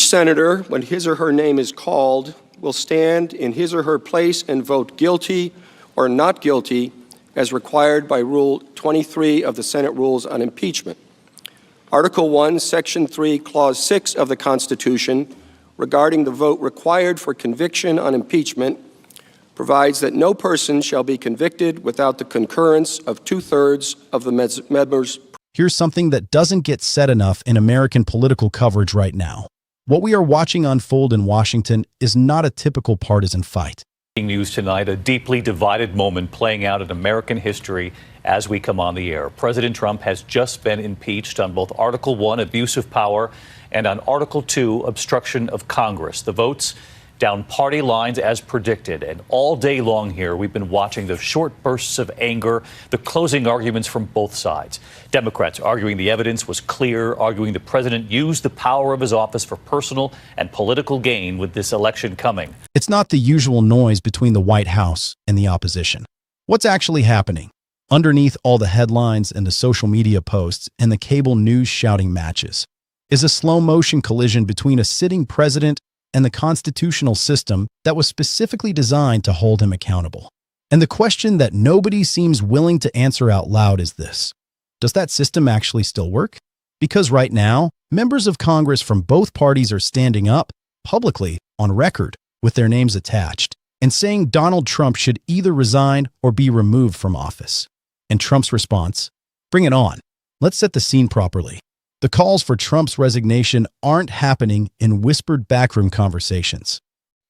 Each senator, when his or her name is called, will stand in his or her place and vote guilty or not guilty as required by Rule 23 of the Senate Rules on Impeachment. Article 1, Section 3, Clause 6 of the Constitution, regarding the vote required for conviction on impeachment, provides that no person shall be convicted without the concurrence of 2/3 of the members. Here's something that doesn't get said enough in American political coverage right now. What we are watching unfold in Washington is not a typical partisan fight. News tonight, a deeply divided moment playing out in American history as we come on the air. President Trump has just been impeached on both Article 1, abuse of power, and on Article 2, obstruction of Congress. The votes down party lines as predicted. And all day long here, we've been watching the short bursts of anger, the closing arguments from both sides. Democrats arguing the evidence was clear, arguing the president used the power of his office for personal and political gain with this election coming. It's not the usual noise between the White House and the opposition. What's actually happening? Underneath all the headlines and the social media posts and the cable news shouting matches is a slow-motion collision between a sitting president and the constitutional system that was specifically designed to hold him accountable. And the question that nobody seems willing to answer out loud is this: does that system actually still work? Because right now, members of Congress from both parties are standing up publicly on record with their names attached and saying Donald Trump should either resign or be removed from office. And Trump's response? Bring it on. Let's set the scene properly. The calls for Trump's resignation aren't happening in whispered backroom conversations.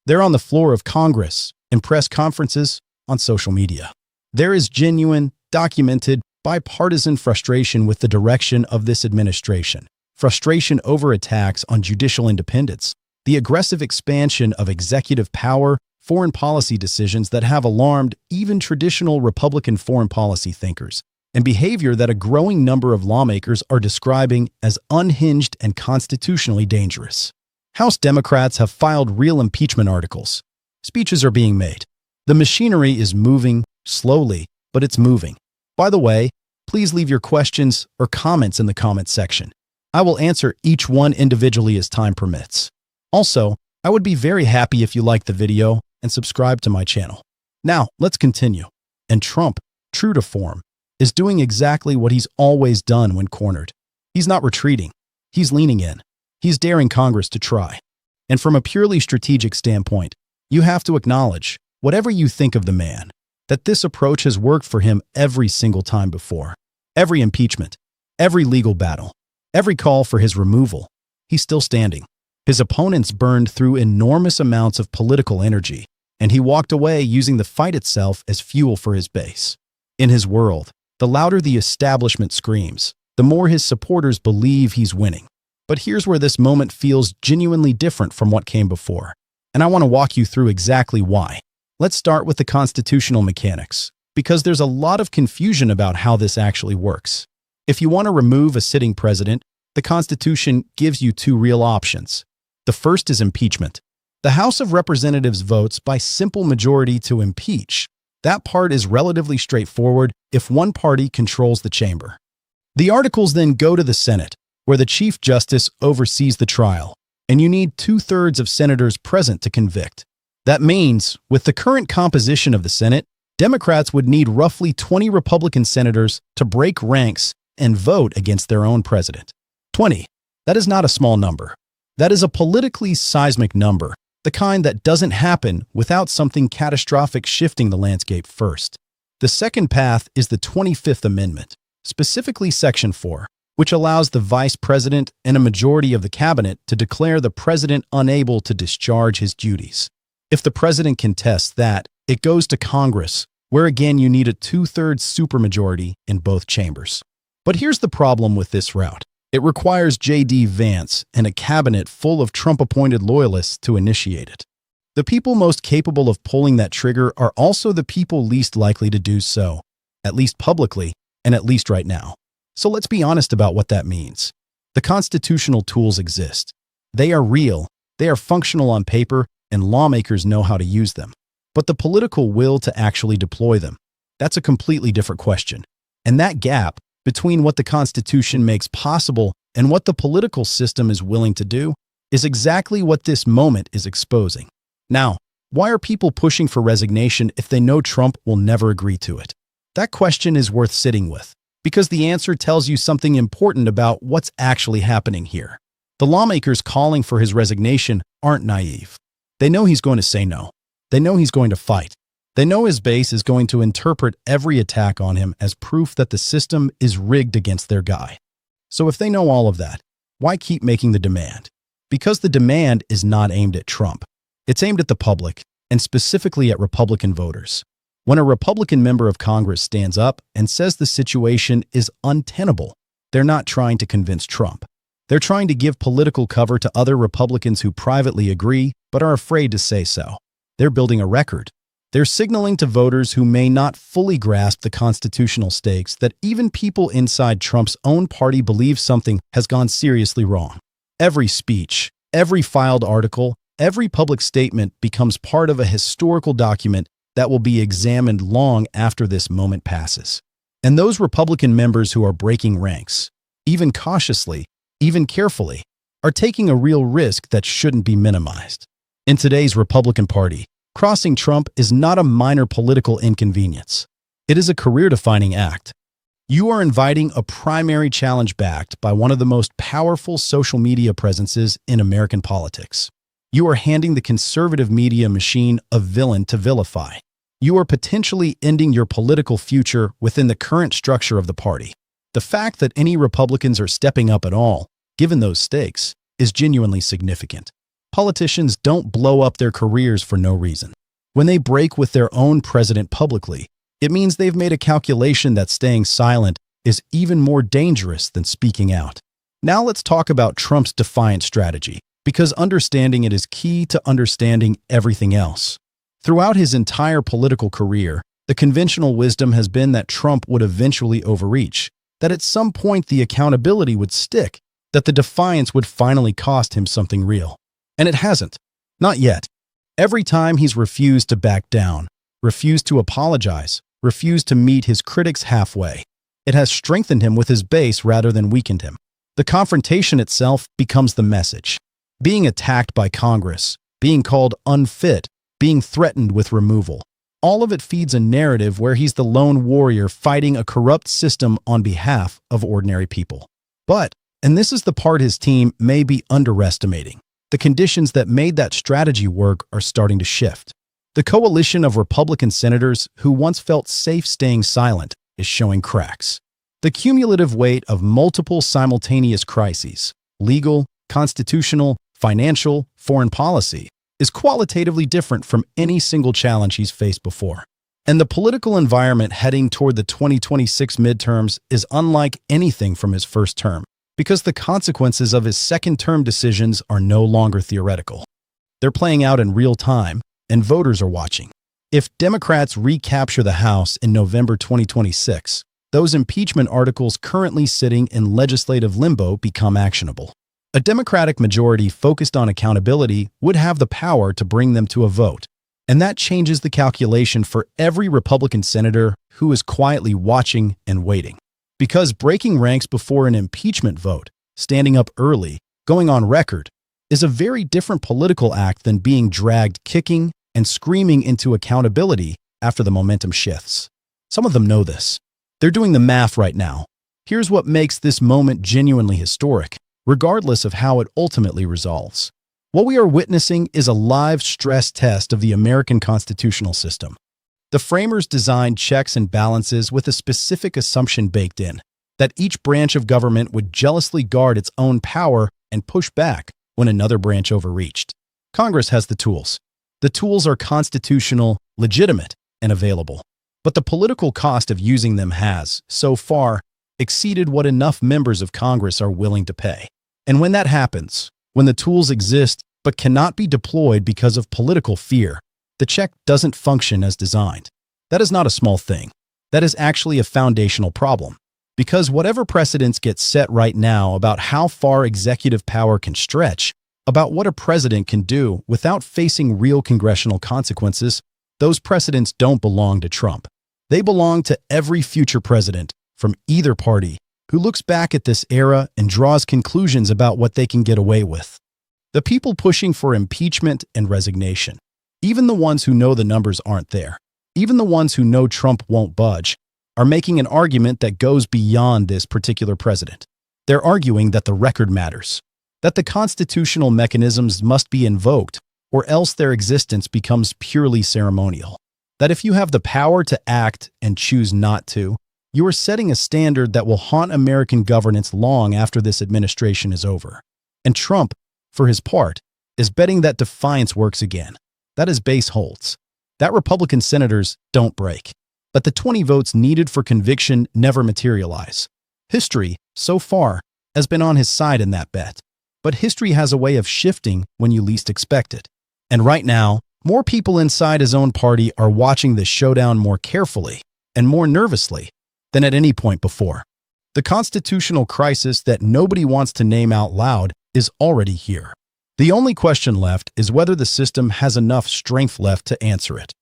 They're on the floor of Congress, in press conferences, on social media. There is genuine, documented, bipartisan frustration with the direction of this administration, frustration over attacks on judicial independence, the aggressive expansion of executive power, foreign policy decisions that have alarmed even traditional Republican foreign policy thinkers, and behavior that a growing number of lawmakers are describing as unhinged and constitutionally dangerous. House Democrats have filed real impeachment articles. Speeches are being made. The machinery is moving, slowly, but it's moving. By the way, please leave your questions or comments in the comment section. I will answer each one individually as time permits. Also, I would be very happy if you liked the video and subscribe to my channel. Now, let's continue. And Trump, true to form, is doing exactly what he's always done when cornered. He's not retreating. He's leaning in. He's daring Congress to try. And from a purely strategic standpoint, you have to acknowledge, whatever you think of the man, that this approach has worked for him every single time before. Every impeachment, every legal battle, every call for his removal, he's still standing. His opponents burned through enormous amounts of political energy, and he walked away using the fight itself as fuel for his base. In his world, the louder the establishment screams, the more his supporters believe he's winning. But here's where this moment feels genuinely different from what came before. And I want to walk you through exactly why. Let's start with the constitutional mechanics, because there's a lot of confusion about how this actually works. If you want to remove a sitting president, the Constitution gives you two real options. The first is impeachment. The House of Representatives votes by simple majority to impeach. That part is relatively straightforward if one party controls the chamber. The articles then go to the Senate, where the Chief Justice oversees the trial, and you need 2/3 of senators present to convict. That means, with the current composition of the Senate, Democrats would need roughly 20 Republican senators to break ranks and vote against their own president. 20. That is not a small number. That is a politically seismic number, the kind that doesn't happen without something catastrophic shifting the landscape first. The second path is the 25th Amendment, specifically Section 4, which allows the vice president and a majority of the cabinet to declare the president unable to discharge his duties. If the president contests that, it goes to Congress, where again you need a 2/3 supermajority in both chambers. But here's the problem with this route. It requires J.D. Vance and a cabinet full of Trump-appointed loyalists to initiate it. The people most capable of pulling that trigger are also the people least likely to do so, at least publicly and at least right now. So let's be honest about what that means. The constitutional tools exist. They are real, they are functional on paper, and lawmakers know how to use them. But the political will to actually deploy them, that's a completely different question. And that gap between what the Constitution makes possible and what the political system is willing to do, is exactly what this moment is exposing. Now, why are people pushing for resignation if they know Trump will never agree to it? That question is worth sitting with, because the answer tells you something important about what's actually happening here. The lawmakers calling for his resignation aren't naive. They know he's going to say no. They know he's going to fight. They know his base is going to interpret every attack on him as proof that the system is rigged against their guy. So if they know all of that, why keep making the demand? Because the demand is not aimed at Trump. It's aimed at the public, and specifically at Republican voters. When a Republican member of Congress stands up and says the situation is untenable, they're not trying to convince Trump. They're trying to give political cover to other Republicans who privately agree but are afraid to say so. They're building a record. They're signaling to voters who may not fully grasp the constitutional stakes that even people inside Trump's own party believe something has gone seriously wrong. Every speech, every filed article, every public statement becomes part of a historical document that will be examined long after this moment passes. And those Republican members who are breaking ranks, even cautiously, even carefully, are taking a real risk that shouldn't be minimized. In today's Republican Party, crossing Trump is not a minor political inconvenience. It is a career-defining act. You are inviting a primary challenge backed by one of the most powerful social media presences in American politics. You are handing the conservative media machine a villain to vilify. You are potentially ending your political future within the current structure of the party. The fact that any Republicans are stepping up at all, given those stakes, is genuinely significant. Politicians don't blow up their careers for no reason. When they break with their own president publicly, it means they've made a calculation that staying silent is even more dangerous than speaking out. Now let's talk about Trump's defiant strategy, because understanding it is key to understanding everything else. Throughout his entire political career, the conventional wisdom has been that Trump would eventually overreach, that at some point the accountability would stick, that the defiance would finally cost him something real. And it hasn't. Not yet. Every time he's refused to back down, refused to apologize, refused to meet his critics halfway, it has strengthened him with his base rather than weakened him. The confrontation itself becomes the message. Being attacked by Congress, being called unfit, being threatened with removal. All of it feeds a narrative where he's the lone warrior fighting a corrupt system on behalf of ordinary people. But, and this is the part his team may be underestimating, the conditions that made that strategy work are starting to shift. The coalition of Republican senators who once felt safe staying silent is showing cracks. The cumulative weight of multiple simultaneous crises, legal, constitutional, financial, foreign policy, is qualitatively different from any single challenge he's faced before. And the political environment heading toward the 2026 midterms is unlike anything from his first term, because the consequences of his second-term decisions are no longer theoretical. They're playing out in real time, and voters are watching. If Democrats recapture the House in November 2026, those impeachment articles currently sitting in legislative limbo become actionable. A Democratic majority focused on accountability would have the power to bring them to a vote, and that changes the calculation for every Republican senator who is quietly watching and waiting. Because breaking ranks before an impeachment vote, standing up early, going on record, is a very different political act than being dragged kicking and screaming into accountability after the momentum shifts. Some of them know this. They're doing the math right now. Here's what makes this moment genuinely historic, regardless of how it ultimately resolves. What we are witnessing is a live stress test of the American constitutional system. The framers designed checks and balances with a specific assumption baked in, that each branch of government would jealously guard its own power and push back when another branch overreached. Congress has the tools. The tools are constitutional, legitimate, and available. But the political cost of using them has, so far, exceeded what enough members of Congress are willing to pay. And when that happens, when the tools exist but cannot be deployed because of political fear, the check doesn't function as designed. That is not a small thing. That is actually a foundational problem. Because whatever precedents get set right now about how far executive power can stretch, about what a president can do without facing real congressional consequences, those precedents don't belong to Trump. They belong to every future president from either party who looks back at this era and draws conclusions about what they can get away with. The people pushing for impeachment and resignation, even the ones who know the numbers aren't there, even the ones who know Trump won't budge, are making an argument that goes beyond this particular president. They're arguing that the record matters, that the constitutional mechanisms must be invoked, or else their existence becomes purely ceremonial. That if you have the power to act and choose not to, you are setting a standard that will haunt American governance long after this administration is over. And Trump, for his part, is betting that defiance works again, that his base holds, that Republican senators don't break. But the 20 votes needed for conviction never materialize. History, so far, has been on his side in that bet. But history has a way of shifting when you least expect it. And right now, more people inside his own party are watching this showdown more carefully and more nervously than at any point before. The constitutional crisis that nobody wants to name out loud is already here. The only question left is whether the system has enough strength left to answer it.